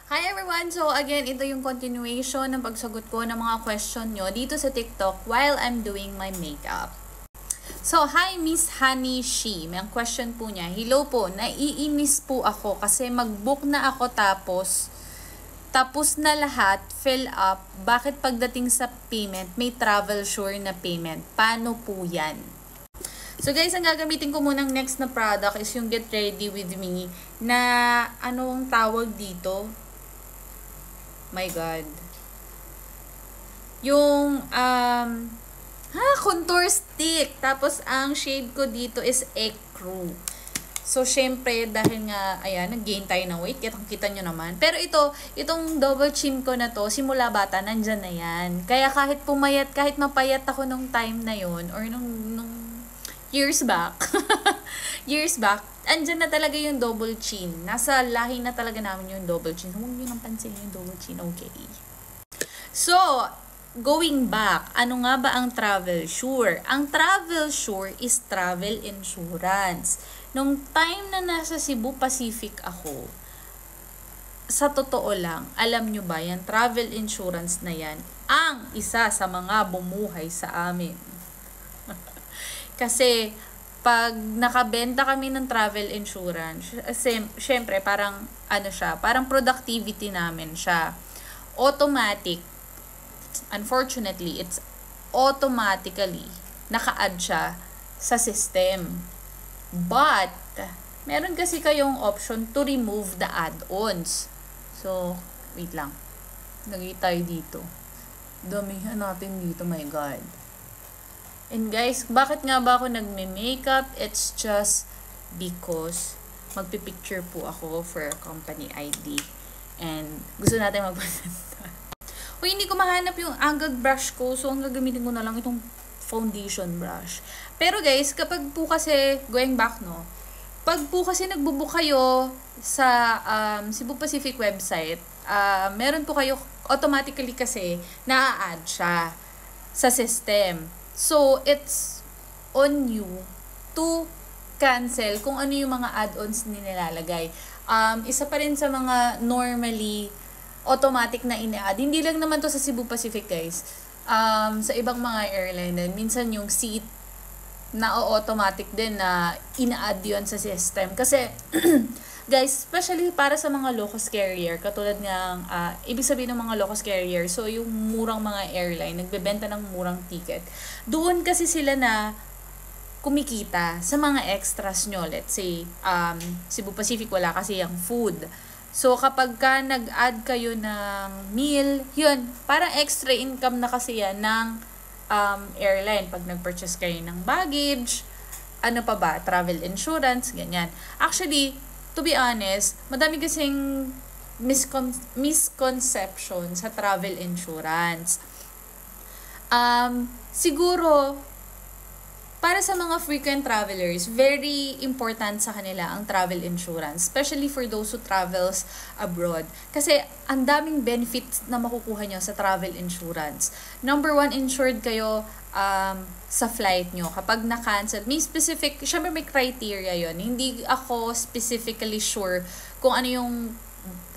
Hi everyone! So again, ito yung continuation ng pagsagot ko ng mga question nyo dito sa TikTok while I'm doing my makeup. So, hi Miss Honey She. May ang question po niya. Hello po, naiinis po ako kasi mag-book na ako tapos na lahat, fill up. Bakit pagdating sa payment, may travel sure na payment? Paano po yan? So guys, ang gagamitin ko munang next na product is yung Get Ready With Me na anong tawag dito? My God. Yung, contour stick. Tapos, ang shade ko dito is Ecru. So, syempre, dahil nga, ayan, nag-gain tayo ng weight. Kitang-kita nyo naman. Pero itong double chin ko na to, simula bata, nandyan na yan. Kaya kahit mapayat ako nung time na yon or nung years back, andyan na talaga yung double chin. Nasa lahi na talaga namin yung double chin. Huwag nyo nang pansin yung double chin, okay? So, going back, ano nga ba ang travel sure? Ang travel sure is travel insurance. Nung time na nasa Cebu Pacific ako, sa totoo lang, alam nyo ba, yan travel insurance na yan, ang isa sa mga bumuhay sa amin. Kasi, pag nakabenta kami ng travel insurance, syempre, parang productivity namin siya. Automatic, unfortunately, it's automatically naka-add siya sa system. But, meron kasi kayong option to remove the add-ons. So, wait lang. Lagay tayo dito. Damihan natin dito, my God. And guys, bakit nga ba ako nagme-makeup? It's just because magpipicture po ako for company ID. And gusto natin magpasenta. Uy, hindi ko mahanap yung angled brush ko. So, ang gagamitin ko na lang itong foundation brush. Pero guys, kapag po kasi, going back, no? Pag po kasi nagbubook kayo sa Cebu Pacific website, meron po kayo automatically kasi na-add siya sa system. So, it's on you to cancel kung ano yung mga add-ons nilalagay. Isa pa rin sa mga normally automatic na ina-add. Hindi lang naman to sa Cebu Pacific, guys. Sa ibang mga airline din, minsan yung seat na automatic din na ina-add yun sa system. Kasi, guys, especially para sa mga low-cost carrier, katulad ng, ibig sabihin ng mga low-cost carrier, so yung murang mga airline, nagbebenta ng murang ticket. Doon kasi sila na kumikita sa mga extras nyo. Let's say, Cebu Pacific, wala kasi yung food. So, kapag ka nag-add kayo ng meal, yun, parang extra income na kasi yan ng airline. Pag nag-purchase kayo ng baggage, ano pa ba, travel insurance, ganyan. Actually, to be honest, madami kasing misconception sa travel insurance. Siguro, para sa mga frequent travelers, very important sa kanila ang travel insurance, especially for those who travels abroad. Kasi ang daming benefits na makukuha nyo sa travel insurance. Number one, insured kayo sa flight nyo. Kapag na-cancel, may specific, syempre may criteria yon. Hindi ako specifically sure kung ano yung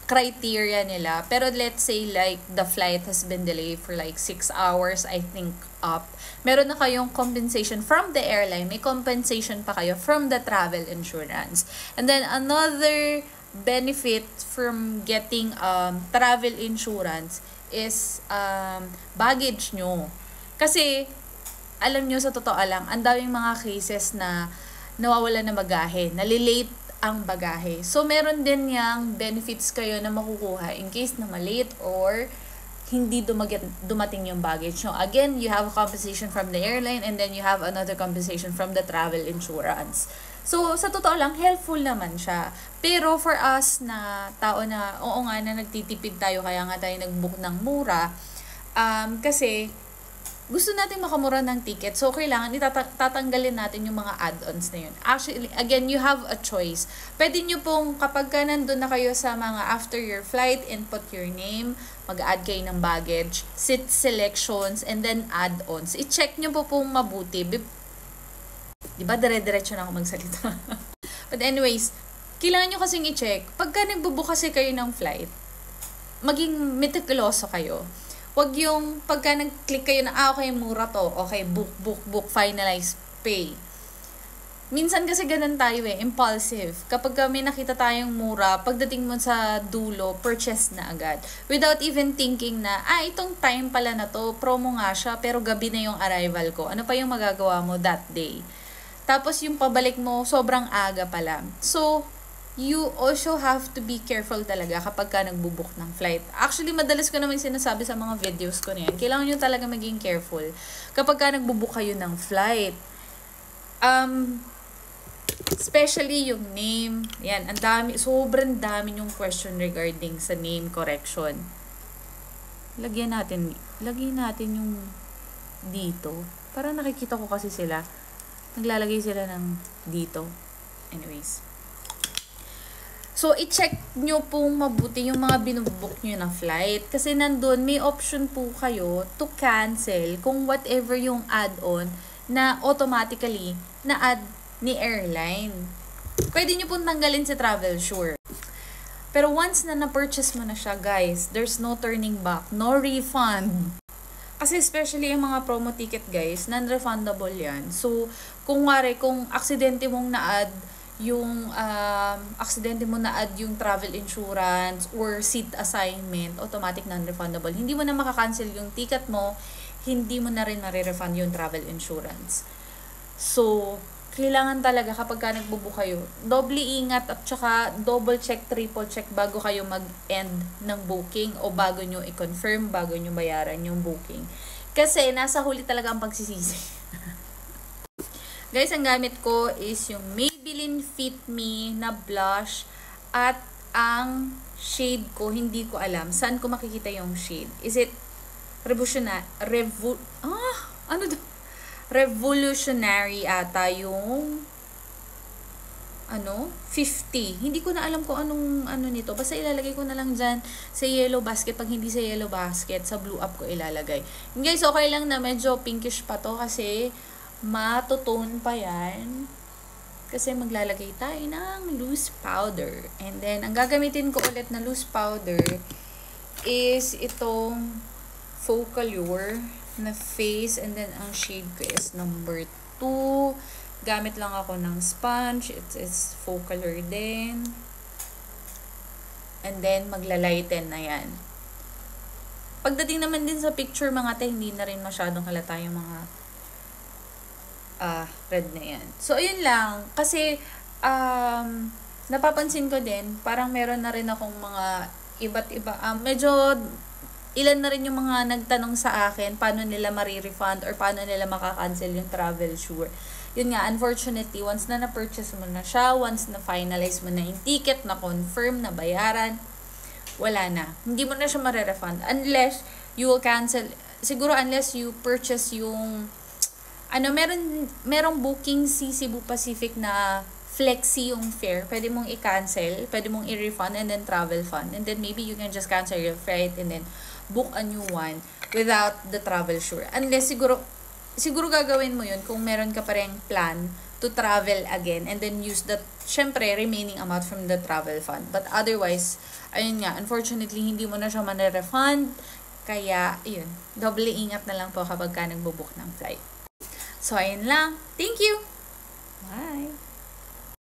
criteria nila. Pero let's say like the flight has been delayed for like 6 hours, I think up. Meron na kayong compensation from the airline. May compensation pa kayo from the travel insurance. And then another benefit from getting travel insurance is baggage nyo. Kasi alam nyo, sa totoo lang, ang daming mga cases na nawawala na bagahe, nalilate ang bagahe. So, meron din yung benefits kayo na makukuha in case na malate or hindi dumating yung baggage nyo. Again, you have a compensation from the airline and then you have another compensation from the travel insurance. So, sa totoo lang, helpful naman siya. Pero for us na tao na, oo nga na nagtitipid tayo, kaya nga tayo nag-book ng mura, kasi gusto natin makamura ng ticket, so kailangan tatanggalin natin yung mga add-ons na yun. Actually, again, you have a choice. Pwede nyo pong, kapag ka nandun na kayo sa mga after your flight, input your name, mag-add kayo ng baggage, seat selections, and then add-ons. I-check nyo po pong mabuti. Diba, dire-diretso na ako magsalita. But anyways, kailangan nyo kasing i-check. Pagka nagbubook kasi kayo ng flight, maging meticuloso kayo. Wag yung pagka nag-click kayo na, okay, mura to. Okay, book, finalize, pay. Minsan kasi ganun tayo impulsive. Kapag may nakita tayong mura, pagdating mo sa dulo, purchase na agad. Without even thinking na, itong time pala na to, promo nga siya, pero gabi na yung arrival ko. Ano pa yung magagawa mo that day? Tapos yung pabalik mo, sobrang aga pala. So, you also have to be careful talaga kapag ka nagbubook ng flight. Actually, madalas ko naman sinasabi sa mga videos ko na yan, kailangan nyo talaga maging careful kapag ka nagbubook kayo ng flight. Especially yung name. Yan, ang dami, sobrang dami yung question regarding sa name correction. Lagyan natin yung dito. Para nakikita ko kasi sila. Naglalagay sila ng dito. Anyways. So, i-check nyo pong mabuti yung mga binubook nyo na flight. Kasi nandun, may option po kayo to cancel kung whatever yung add-on na automatically na-add ni airline. Pwede nyo pong tanggalin si TravelSure. Pero once na na-purchase mo na siya, guys, there's no turning back, no refund. Kasi especially yung mga promo ticket, guys, non-refundable yan. So, kung aksidente mong na-add yung travel insurance or seat assignment, automatic non-refundable. Hindi mo na makakancel yung ticket mo, hindi mo na rin marirefund yung travel insurance. So, kailangan talaga kapag ka nagbubook kayo, doble ingat at saka double check, triple check bago kayo mag-end ng booking o bago nyo i-confirm, bago nyo bayaran yung booking. Kasi nasa huli talaga ang pagsisisi. Guys, ang gamit ko is yung Maybelline Fit Me na blush at ang shade ko, hindi ko alam. Saan ko makikita yung shade? Is it Revolutionary ata yung 50. Hindi ko na alam kung anong nito. Basta ilalagay ko na lang dyan sa yellow basket. Pag hindi sa yellow basket, sa blue up ko ilalagay. And guys, okay lang na medyo pinkish pa to kasi matutone pa yan. Kasi maglalagay tayo ng loose powder. And then, ang gagamitin ko ulit na loose powder is itong Focallure na face, and then ang shade ko is number 2. Gamit lang ako ng sponge. It's Focallure din. And then, maglalighten na yan. Pagdating naman din sa picture, mga hindi na rin masyadong halata yung mga red na yan. So, ayun lang. Kasi, napapansin ko din, parang meron na rin akong mga iba't iba. Medyo ilan na rin yung mga nagtanong sa akin paano nila marirefund or paano nila makakancel yung TravelSure. Yun nga, unfortunately, once na na-purchase mo na siya, once na finalize mo na yung ticket, na confirm, na bayaran, wala na. Hindi mo na siya marirefund unless you will cancel. Siguro unless you purchase yung merong booking si Cebu Pacific na flexi yung fare, pwede mong i-cancel, pwede mong i-refund and then travel fund. And then maybe you can just cancel your flight and then book a new one without the TravelSure. Unless siguro gagawin mo yun kung meron ka pa rin plan to travel again and then use the, syempre, remaining amount from the travel fund. But otherwise, ayun nga, unfortunately, hindi mo na siya man-refund. Kaya, yun, doble ingat na lang po kapag ka nagbubook ng flight. So, ayun lang. Thank you! Bye!